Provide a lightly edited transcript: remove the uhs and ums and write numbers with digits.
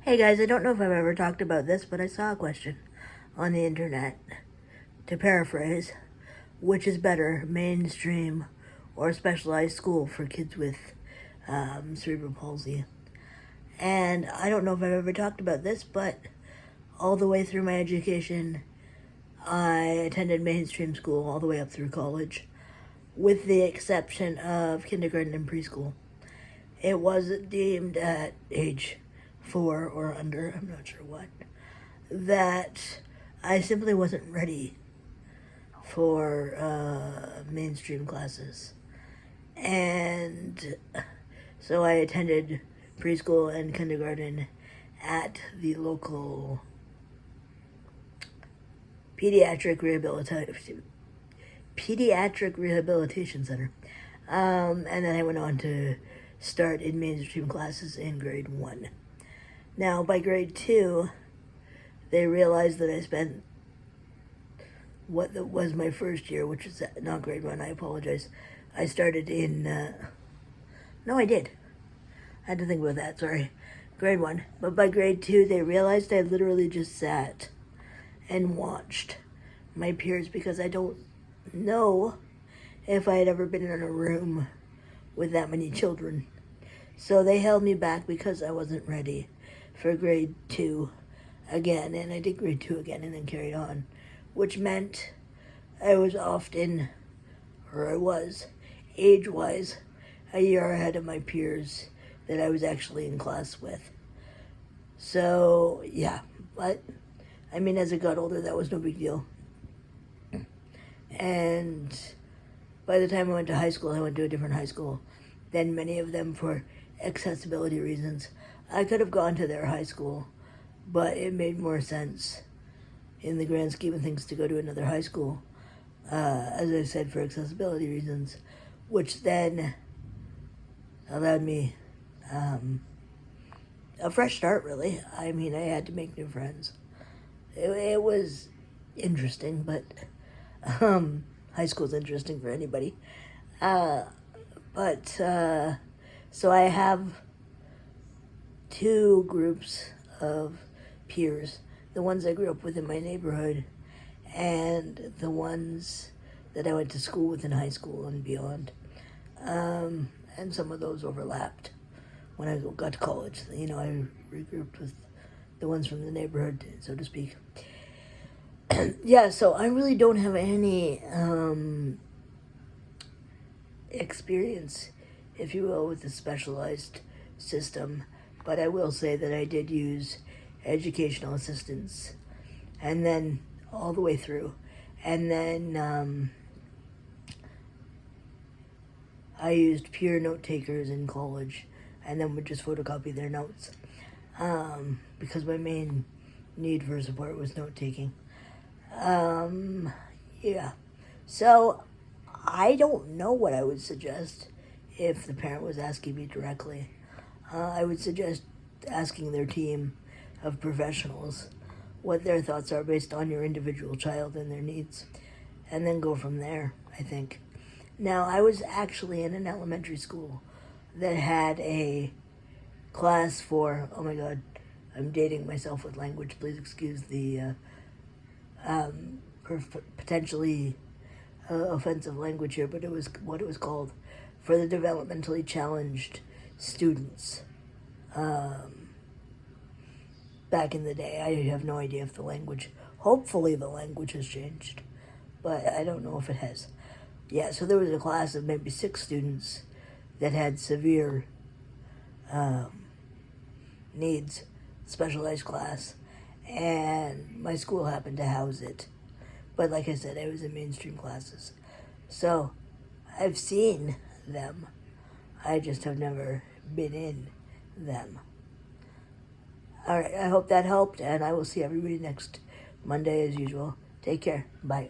Hey guys, I don't know if I've ever talked about this, but I saw a question on the internet. To paraphrase, which is better, mainstream or specialized school for kids with cerebral palsy? And I don't know if I've ever talked about this, but all the way through my education, I attended mainstream school all the way up through college, with the exception of kindergarten and preschool. It wasn't deemed at age 4 or under, I'm not sure what, that I simply wasn't ready for mainstream classes. And so I attended preschool and kindergarten at the local pediatric rehabilitation center. And then I went on to start in mainstream classes in grade 1. Now, by grade 2, they realized that I spent what was my first year, which is not grade 1, I apologize. I started in, no, I did. I had to think about that, sorry. Grade 1. But by grade 2, they realized I literally just sat and watched my peers because I don't know if I had ever been in a room with that many children. So they held me back because I wasn't ready for grade 2 again, and I did grade 2 again and then carried on, which meant I was often, or I was, age-wise, a year ahead of my peers that I was actually in class with. So, yeah, but, I mean, as I got older, that was no big deal. And by the time I went to high school, I went to a different high school than many of them for accessibility reasons. I could have gone to their high school, but it made more sense in the grand scheme of things to go to another high school, as I said, for accessibility reasons, which then allowed me a fresh start, really. I mean, I had to make new friends. It was interesting, but high school's interesting for anybody. So I have 2 groups of peers, the ones I grew up with in my neighborhood and the ones that I went to school with in high school and beyond. And some of those overlapped when I got to college. You know, I regrouped with the ones from the neighborhood, so to speak. Yeah, so I really don't have any experience, if you will, with the specialized system, but I will say that I did use educational assistance, and then all the way through, and then I used peer note takers in college, and then would just photocopy their notes, because my main need for support was note taking. Yeah, so I don't know what I would suggest if the parent was asking me directly. I would suggest asking their team of professionals what their thoughts are based on your individual child and their needs, and then go from there, I think. Now, I was actually in an elementary school that had a class for, oh my god, I'm dating myself with language, please excuse the potentially offensive language here, but it was what it was called, for the developmentally challenged students. Back in the day, I have no idea if the language, hopefully the language has changed, but I don't know if it has. Yeah, so there was a class of maybe 6 students that had severe needs, specialized class, and my school happened to house it. But like I said, I was in mainstream classes. So I've seen them. I just have never been in them. All right, I hope that helped, and I will see everybody next Monday as usual. Take care. Bye.